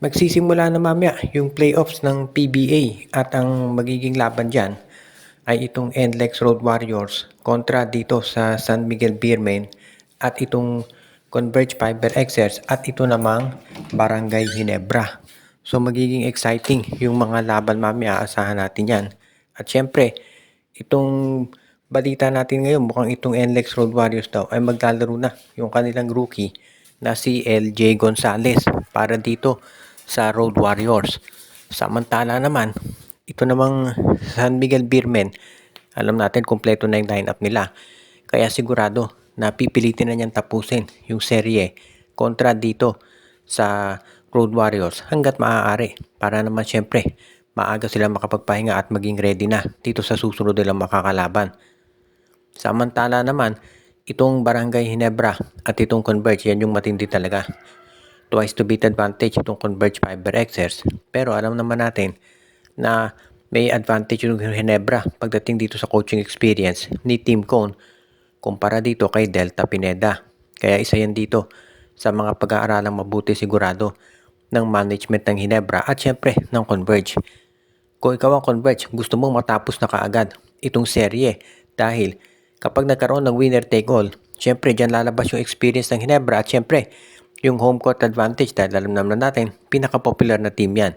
Magsisimula na mamaya yung playoffs ng PBA at ang magiging laban dyan ay itong NLEX Road Warriors kontra dito sa San Miguel Beermen at itong Converge Fiber Xers at ito namang Barangay Ginebra. So magiging exciting yung mga laban mamaya, asahan natin yan. At syempre, itong balita natin ngayon, mukhang itong NLEX Road Warriors daw ay maglalaro na yung kanilang rookie na si LJ Gonzalez para dito sa Road Warriors. Samantala naman, ito namang San Miguel Beermen, alam natin kumpleto na yung lineup nila. Kaya sigurado na pipilitin na niyang tapusin yung serye kontra dito sa Road Warriors hanggat maaari para naman syempre maaga sila makapagpahinga at maging ready na dito sa susunod nilang makakalaban. Samantala naman, itong Barangay Ginebra at itong Converge, yan yung matindi talaga. Twice to beat advantage itong Converge Fiber Xers. Pero alam naman natin na may advantage yung Ginebra pagdating dito sa coaching experience ni Team Cone kumpara dito kay Delta Pineda. Kaya isa yan dito sa mga pag-aaralang mabuti sigurado ng management ng Ginebra at syempre ng Converge. Kung ikaw ang Converge, gusto mong matapos na kaagad itong serye dahil kapag nagkaroon ng winner take all, syempre dyan lalabas yung experience ng Ginebra at syempre yung home court advantage dahil alam naman natin, pinaka-popular na team yan.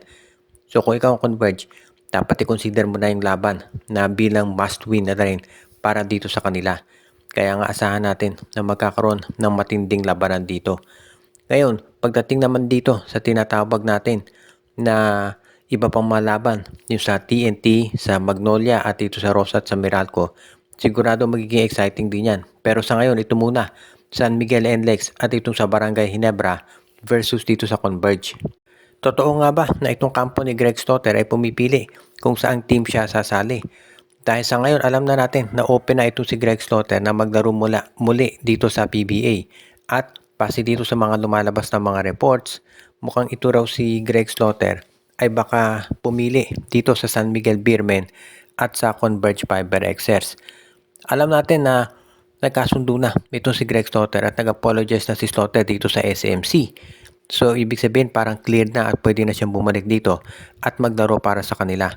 So kung ikaw ang Converge, dapat i-consider mo na yung laban na bilang must-win na rin para dito sa kanila. Kaya nga asahan natin na magkakaroon ng matinding labanan dito. Ngayon, pagdating naman dito sa tinatawag natin na iba pang malaban, yung sa TNT, sa Magnolia at dito sa Rosa at sa Meralco, sigurado magiging exciting din yan. Pero sa ngayon, ito muna, San Miguel NLEX at itong sa Barangay Ginebra versus dito sa Converge. Totoo nga ba na itong kampo ni Greg Stotter ay pumipili kung saang team siya sasali? Dahil sa ngayon alam na natin na open na itong si Greg Stotter na maglaro muli dito sa PBA. At base dito sa mga lumalabas na mga reports, mukhang ito raw si Greg Stotter ay baka pumili dito sa San Miguel Beermen at sa Converge Fiber Xers. Alam natin na nagkasundo na itong si Greg Stotter at nag-apologize na si Stotter dito sa SMC. So, ibig sabihin parang clear na at pwede na siyang bumalik dito at maglaro para sa kanila.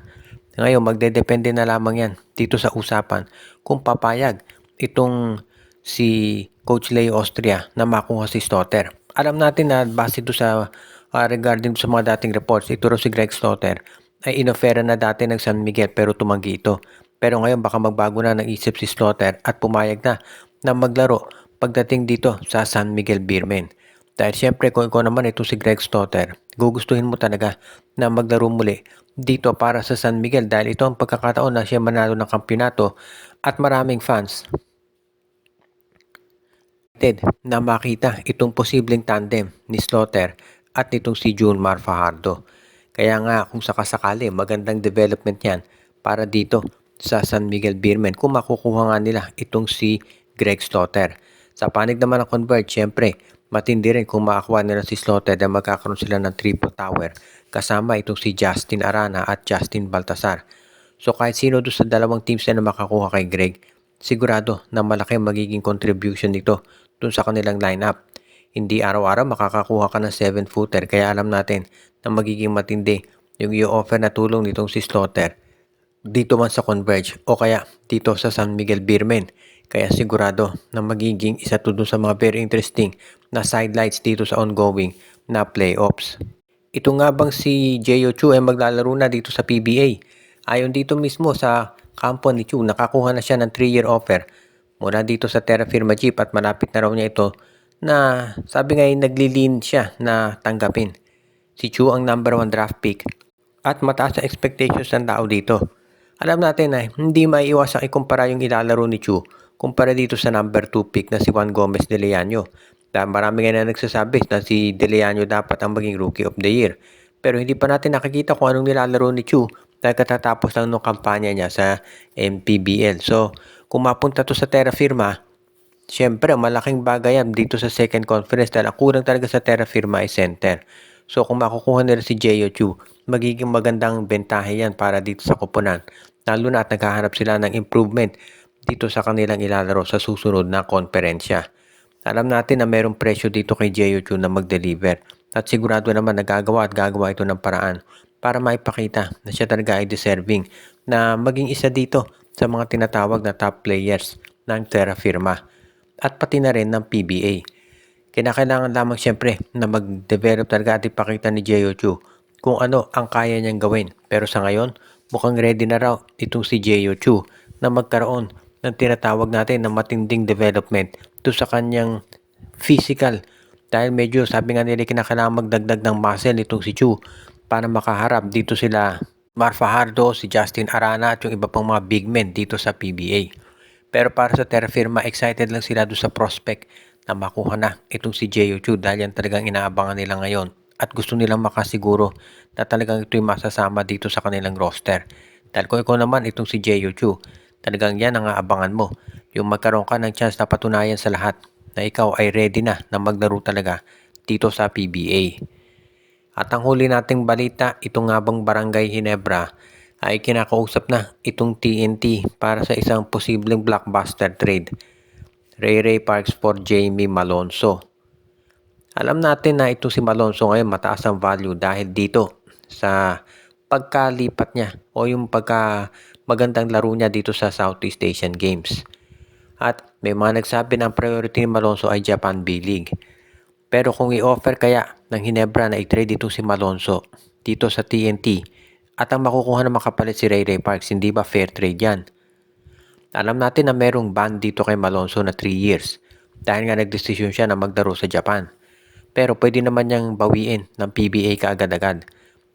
Ngayon, magdedepende na lamang yan dito sa usapan kung papayag itong si Coach Leo Austria na makuha si Stotter. Alam natin na base ito sa regarding sa mga dating reports, ito raw si Greg Stotter ay inofera na dati ng San Miguel pero tumanggi ito. Pero ngayon baka magbago na ng isip si Stotter at pumayag na maglaro pagdating dito sa San Miguel Beermen. Dahil syempre kung ikaw naman ito si Greg Stotter, gugustuhin mo talaga na maglaro muli dito para sa San Miguel dahil ito ang pagkakataon na siya manalo ng kampyonato at maraming fans na makita itong posibleng tandem ni Stotter at nitong si Junmar Fajardo. Kaya nga kung sakasakali magandang development yan para dito sa San Miguel Beermen kung makukuha nga nila itong si Greg Stotter. Sa panig naman ng Converge, syempre matindi rin kung makakuha nila si Stotter na magkakaroon sila ng triple tower kasama itong si Justin Arana at Justin Baltasar. So kahit sino doon sa dalawang teams na makakuha kay Greg, sigurado na malaki magiging contribution nito doon sa kanilang lineup. Hindi araw-araw makakakuha ka ng 7-footer kaya alam natin na magiging matindi yung i-offer na tulong nitong si Stotter dito man sa Converge o kaya dito sa San Miguel Beermen. Kaya sigurado na magiging isa to sa mga very interesting na sidelights dito sa ongoing na playoffs. Ito nga bang si Jeyo Chu ay maglalaro na dito sa PBA? Ayon dito mismo sa kampo ni Chu, nakakuha na siya ng 3-year offer mula dito sa Terra Firma Jeep at malapit na raw niya ito na sabi nga ay naglilin siya na tanggapin. Si Chu ang number 1 draft pick at mataas ang expectations ng tao dito. Alam natin na hindi maiiwasang ikumpara yung ilalaro ni Chu kumpara dito sa number 2 pick na si Juan Gomez de Leaño. Dahil marami nga na nagsasabi na si de Leaño dapat ang maging Rookie of the Year. Pero hindi pa natin nakikita kung anong nilalaro ni Chu dahil katatapos lang ng kampanya niya sa MPBL. So, kung mapunta to sa Terra Firma, syempre malaking bagay yan dito sa second conference dahil ang kulang talaga sa Terra Firma ay center. So kung makukuha nila si Jeyo Chu, magiging magandang bentahe yan para dito sa koponan. Lalo na at naghahanap sila ng improvement dito sa kanilang ilalaro sa susunod na konferensya. Alam natin na mayroong presyo dito kay Jeyo Chu na mag-deliver. At sigurado naman nagagawa at gagawa ito ng paraan para maipakita na siya talaga ay deserving na maging isa dito sa mga tinatawag na top players ng Terra Firma at pati na rin ng PBA. Kinakailangan lamang siyempre na mag-develop talaga at ipakita ni Jeyo Chu kung ano ang kaya niyang gawin. Pero sa ngayon, mukhang ready na raw itong si Jeyo Chu na magkaroon ng tinatawag natin na matinding development to sa kanyang physical. Dahil medyo sabi nga nila kinakailangan magdagdag ng muscle itong si Chu para makaharap dito sila Mar Fajardo, si Justin Arana at yung iba pang mga big men dito sa PBA. Pero para sa Terra Firma, excited lang sila doon sa prospect na makuha na itong si Jeyo Chu dahil yan talagang inaabangan nila ngayon at gusto nilang makasiguro na talagang ito'y masasama dito sa kanilang roster. Dahil kung ikaw naman itong si Jeyo Chu, talagang yan ang aabangan mo. Yung magkaroon ka ng chance na patunayan sa lahat na ikaw ay ready na maglaro talaga dito sa PBA. At ang huli nating balita, itong nga bang Barangay Ginebra ay kinakausap na itong TNT para sa isang posibleng blockbuster trade. Ray Parks for Jamie Malonzo. Alam natin na ito si Malonzo ngayon mataas ang value dahil dito sa pagkalipat niya o yung magandang laro niya dito sa Southeast Asian Games. At may mga nagsabi na ang priority ni Malonzo ay Japan B-League. Pero kung i-offer kaya ng Ginebra na i-trade dito si Malonzo dito sa TNT at ang makukuha na makapalit si Ray Parks, hindi ba fair trade yan? Alam natin na merong ban dito kay Malonzo na 3 years dahil nga nagdesisyon siya na maglaro sa Japan. Pero pwede naman niyang bawiin ng PBA kaagad-agad.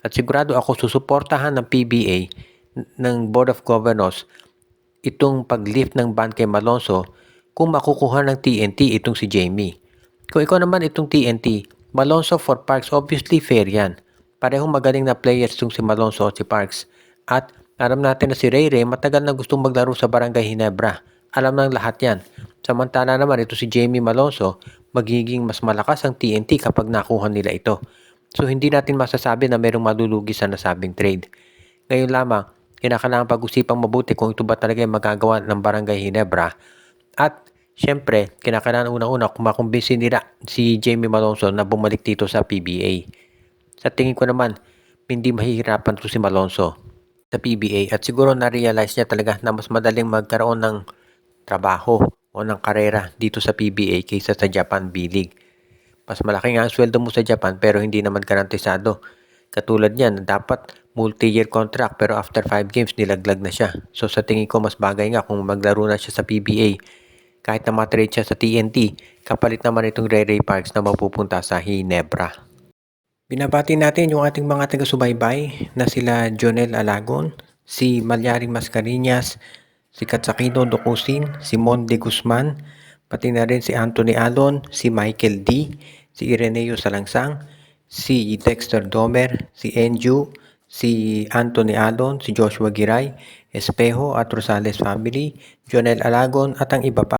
At sigurado ako susuportahan ng PBA ng Board of Governors itong pag-lift ng ban kay Malonzo kung makukuha ng TNT itong si Jamie. Kung ikaw naman itong TNT, Malonzo for Parks, obviously fair yan. Parehong magaling na players itong si Malonzo at si Parks. At alam natin na si Ray matagal na gustong maglaro sa Barangay Ginebra. Alam ng lahat yan. Samantala naman ito si Jamie Malonzo, magiging mas malakas ang TNT kapag nakuha nila ito. So hindi natin masasabi na merong malulugi sa nasabing trade. Ngayon lamang, kinakailangan pag-usipang mabuti kung ito ba talaga yung magagawa ng Barangay Ginebra. At syempre, kinakailangan unang-una kung makumbinsin nila si Jamie Malonzo na bumalik dito sa PBA. Sa tingin ko naman, hindi mahihirapan ito si Malonzo sa PBA at siguro na-realize niya talaga na mas madaling magkaroon ng trabaho o ng karera dito sa PBA kaysa sa Japan B-League. Mas malaki nga ang sweldo mo sa Japan pero hindi naman garantisado. Katulad niyan, dapat multi-year contract pero after 5 games nilaglag na siya. So sa tingin ko mas bagay nga kung maglaro na siya sa PBA kahit na matrade siya sa TNT, kapalit naman itong Ray Parks na mapupunta sa Ginebra. Binabati natin yung ating mga taga-subaybay na sila Jonel Alagon, si Malyaring Mascareñas, si Katsakino Dokusin, si Mon de Guzman, pati na rin si Anthony Alon, si Michael D, si Ireneo Salangsang, si Dexter Domer, si Enju, si Anthony Alon, si Joshua Giray, Espejo at Rosales family, Jonel Alagon at ang iba pa.